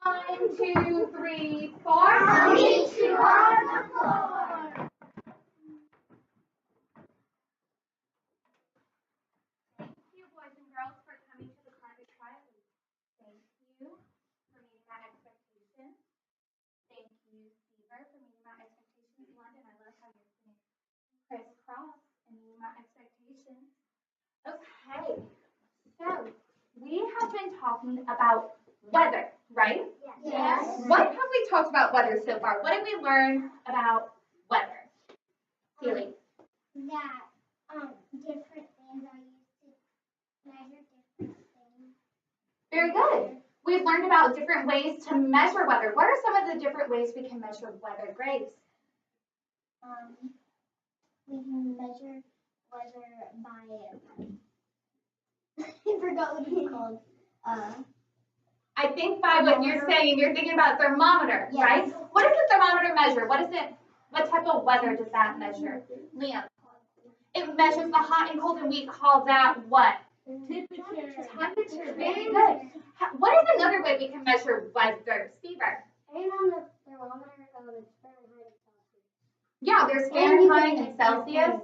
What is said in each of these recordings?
1, 2, 3, 4. I'll meet you on the floor. Thank you, boys and girls, for coming to the climate trial. Thank you for meeting my expectations. Thank you, Seaver, for meeting my expectations. London, I love how you're sitting crisscross and meeting my expectations. Okay, so we have been talking about weather, right? Yes. What have we talked about weather so far? What did we learn about weather? Keely? That different things are used to measure different things. Very good. We've learned about different ways to measure weather. What are some of the different ways we can measure weather, Grace? We can measure weather by I forgot what it's called. I think by what you're saying, you're thinking about a thermometer, Yes. right? What does a thermometer measure? What type of weather does that measure? Liam? It measures the hot and cold, and we call that what? Temperature. Very good. What is another way we can measure weather, Seaver? And on the thermometer, it's Fahrenheit and Celsius. Yeah, there's Fahrenheit and Celsius.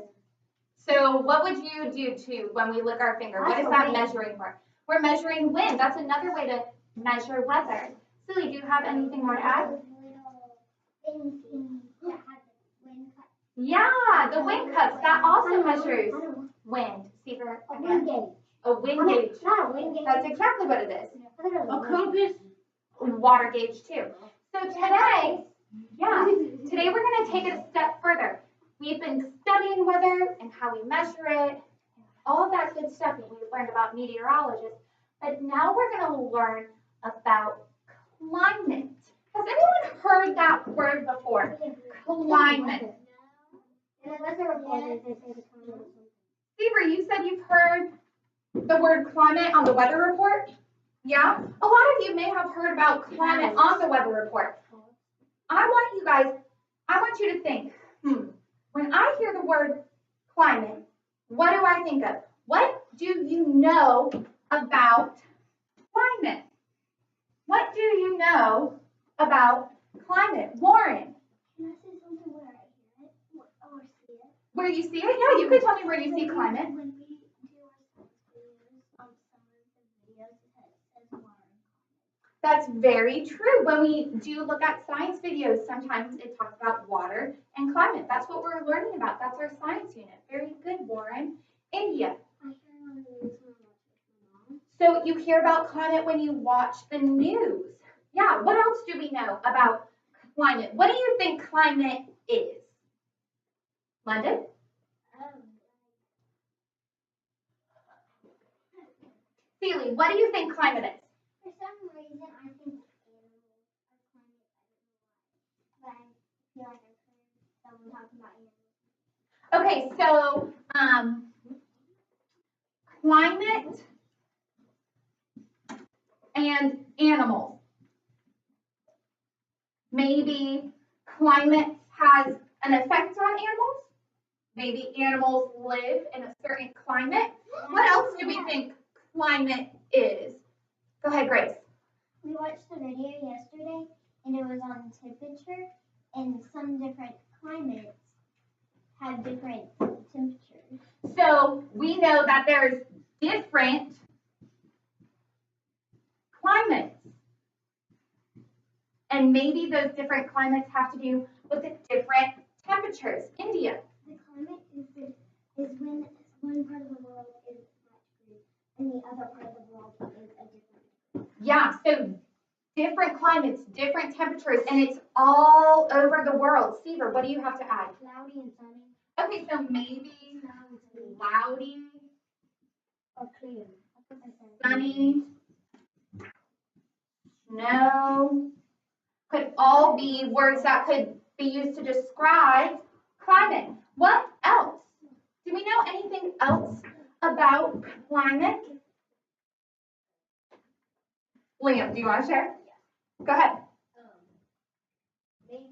So what would you do too when we lick our finger? What is that measuring for? We're measuring wind. That's another way to measure weather. Silly, do you have anything more to add? Things that have wind cuts. Yeah, the wind cups. That also measures wind. Seaver, A wind gauge. A wind gauge. Not a wind gauge. That's exactly what it is. A compass. Water gauge too. So today we're going to take it a step further. We've been studying weather and how we measure it, all that good stuff that we've learned about meteorologists. But now we're going to learn about climate. Has anyone heard that word before? Climate. Seaver, you said you've heard the word climate on the weather report? Yeah? A lot of you may have heard about climate on the weather report. I want you to think, when I hear the word climate, what do I think of? What do you know about climate? What do you know about climate? Warren? Can I say something where I hear it or see it? Where you see it? Yeah, you could tell me where you see climate. When we do our science videos, on some of the videos, it says water and climate. That's very true. When we do look at science videos, sometimes it talks about water and climate. That's what we're learning about. That's our science unit. Very good, Warren. India. I hear it on the news when I watch with my mom. So you hear about climate when you watch the news. Yeah, what else do we know about climate? What do you think climate is? London? Celie, what do you think climate is? For some reason, I think animals are climate. I don't know why. But I feel like I've heard someone talking about animals. Okay, so climate and animals. Maybe climate has an effect on animals. Maybe animals live in a certain climate. What else do we think climate is? Go ahead, Grace. We watched the video yesterday, and it was on temperature, and some different climates have different temperatures. So we know that there's different climates. And maybe those different climates have to do with the different temperatures. India. The climate is when one part of the world is at degree, and the other part of the world is a different degree. Yeah, so different climates, different temperatures, and it's all over the world. Seaver, what do you have to add? Cloudy and sunny. Okay, so maybe cloudy, Or clear. sunny, snow, could all be words that could be used to describe climate. What else? Do we know anything else about climate? Liam, do you want to share? Yeah. Go ahead. Maybe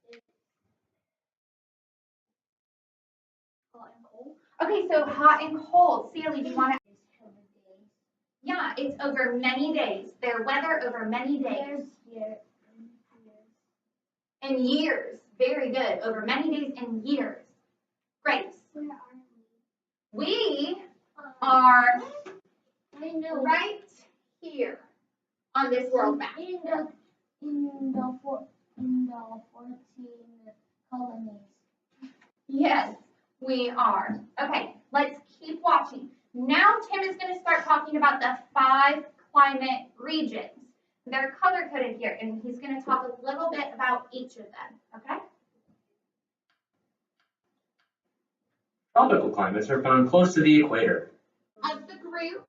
it's hot and cold. Okay, so hot and cold. Celie, do you want to? Yeah, it's over many days. Their weather over many days. And years. Very good. Over many days and years. Great. Where are We are I know. right here on this world map. In the 14 colonies. Yes, we are. Okay, let's keep watching. Now Tim is going to start talking about the 5 climate regions. They're color-coded here, and he's going to talk a little bit about each of them, okay? Tropical climates are found close to the equator. Of the group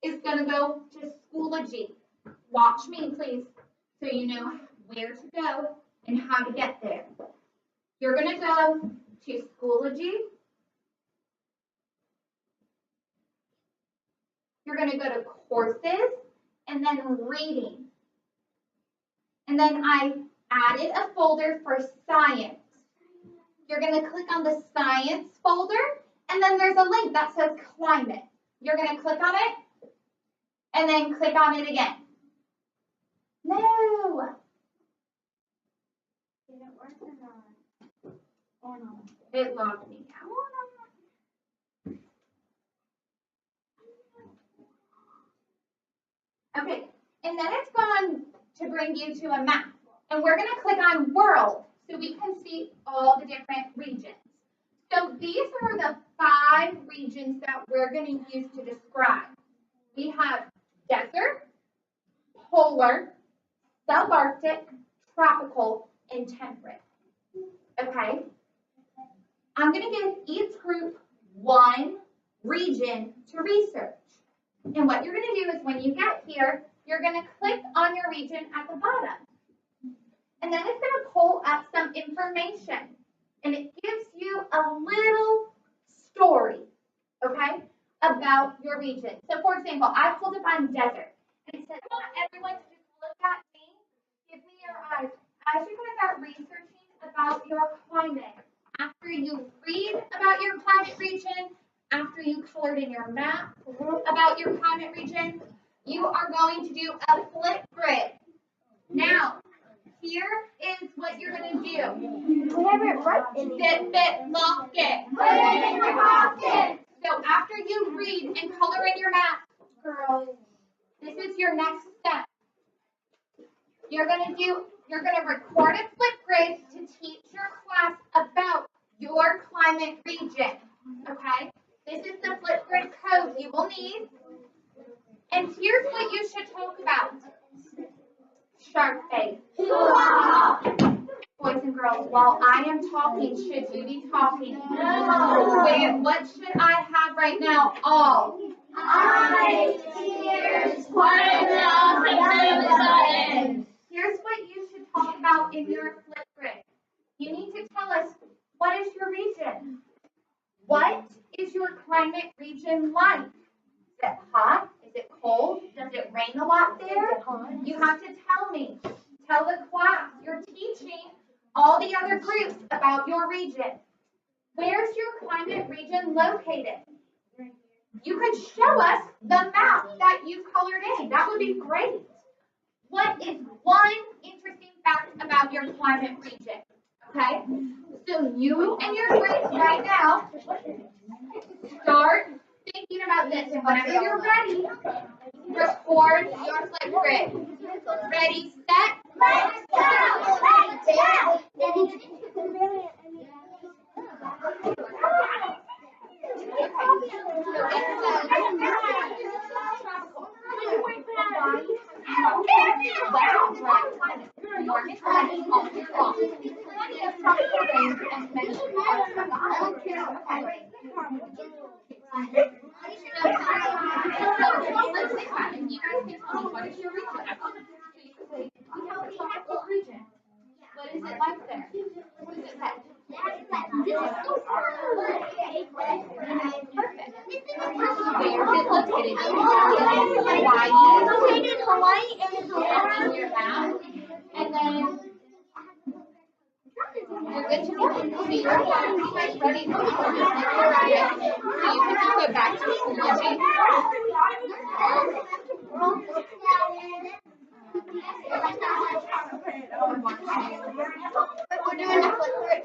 is going to go to Schoology. Watch me, please, so you know where to go and how to get there. You're going to go to Schoology. You're going to go to Courses and then Reading. And then I added a folder for Science. You're going to click on the Science folder, and then there's a link that says Climate. You're going to click on it, and then click on it again. No. Did it work or not? Or no? It logged me out. Okay, and then it's going to bring you to a map. And we're going to click on World so we can see all the different regions. So these are the 5 regions that we're going to use to describe. We have desert, polar, subarctic, tropical, and temperate. Okay? I'm going to give each group 1 region to research. And what you're going to do is when you get here, you're going to click on your region at the bottom. And then it's going to pull up some information. And it gives you a little story, okay, about your region. So for example, I pulled up on desert. And it said, I want everyone to just look at me, give me your eyes. As you guys are researching about your climate, after you read about your climate region, after you colored in your map about your climate region, you are going to do a flip grid. Now, here is what you're going to do. We have it right in Zip it, lock it. So after you read and color in your map, girls, this is your next step. You're going to record a flip grid to teach your class about your climate region. Okay? This is the flip grid code you will need. And here's what you should talk about. Shark face. Boys and girls, while I am talking, should you be talking? No. Wait, what should I have right now? All. Eyes, ears, Here's what you should talk about in your flip grid. You need to tell us, what is your region? What is your climate region like? Is it hot? Is it cold? Does it rain a lot there? You have to tell me. Tell the class you're teaching all the other groups about your region. Where's your climate region located? You could show us the map that you colored in. That would be great. What is one interesting fact about your climate region? Okay? So you and your groups right now start thinking about this. And whenever you're ready, record your flip grid. Ready, set, let's go! What is your region? What is it like there? What does it say? Where is it located? Why is it located? Hawaii and in your map. And then you're good to go. So you're ready to go. So you can just go back to Schoology. We're doing a flip right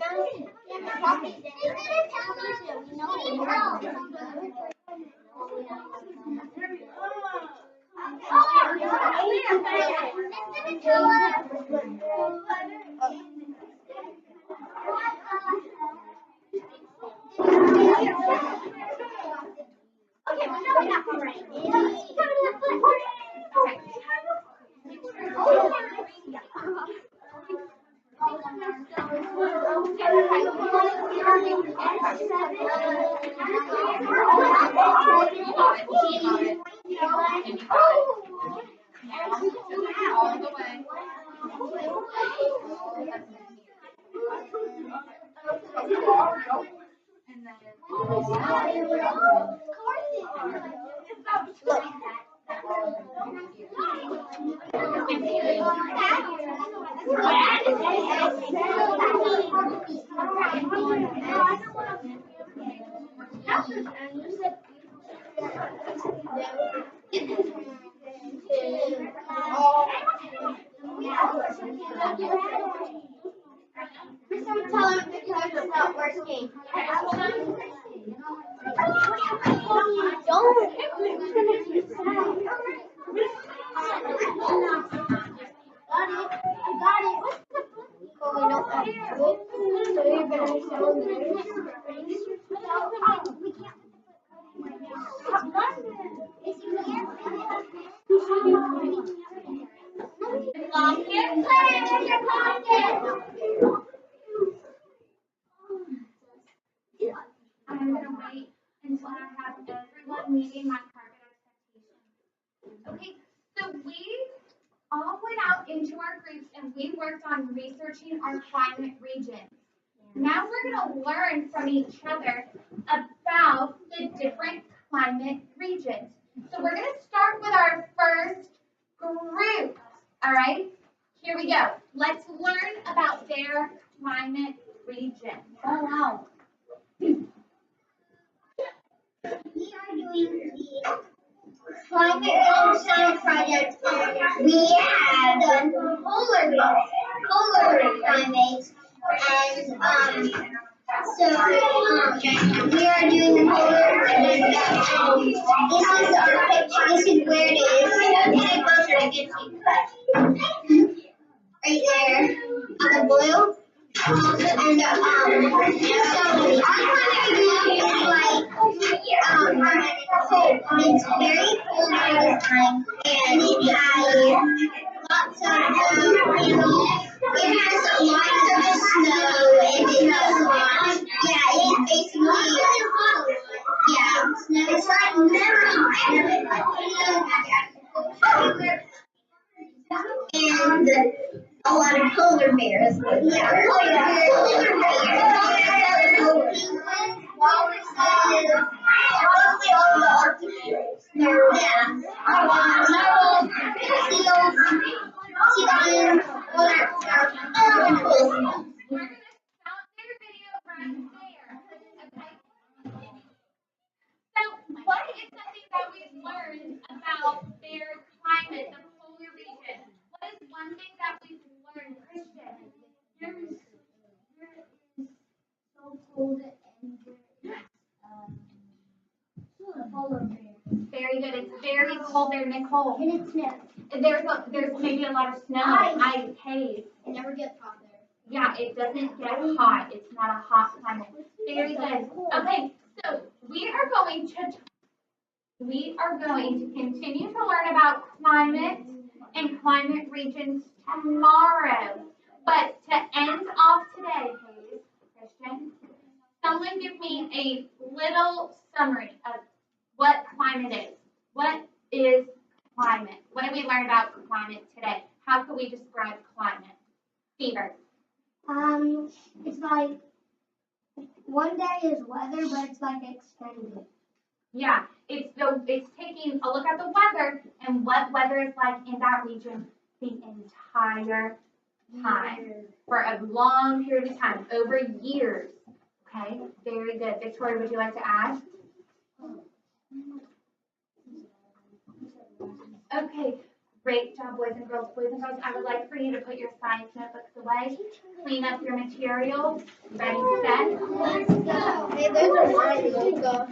Okay, we're doing that one right. Tell him the colors is not working. I'm gonna wait until I have everyone meeting my target expectations. Okay, so we all went out into our groups and we worked on researching our climate regions. Now we're gonna learn from each other about the different climate regions. So we're gonna start with our first group, all right? Here we go. Let's learn about their climate region. Oh, wow. We are doing the climate region science project. We have done polar climates, and we are doing the polar. This is our picture. This is where it is. Get closer to get you. Right there on the blue. And so our climate region is like cold. It's very cold all the time, and it has lots of it has lots of snow, and it has lots. Yeah, it's basically snow. It's like never hot. And a lot of polar bears. Yeah, polar bears. Walruses. Probably all the Arctic bears. Yeah. Seals. Sea lions. All that stuff. Cool stuff. We're gonna stop their video right there. Okay. So what is something that we've learned about their climate, the polar region? What is one thing that we've learned, Christian? So cold and polar bears. Very good. It's very cold there, Nicole. And it snows. And there's maybe a lot of snow, ice, haze. It never gets hot there. Yeah, it doesn't get hot. It's not a hot climate. Very good. Okay, so we are going to continue to learn about climate and climate regions tomorrow. But to end off today, please, Christian, someone give me a little summary of what climate is. What is climate? What did we learn about climate today? How could we describe climate? Fever. It's like one day is weather, but it's like extended. Yeah, it's taking a look at the weather and what weather is like in that region the entire time for a long period of time, over years. Okay, very good. Victoria, would you like to add? Okay, great job, boys and girls. Boys and girls, I would like for you to put your science notebooks away, clean up your materials, ready, set. Hey, there's a line. Let's go.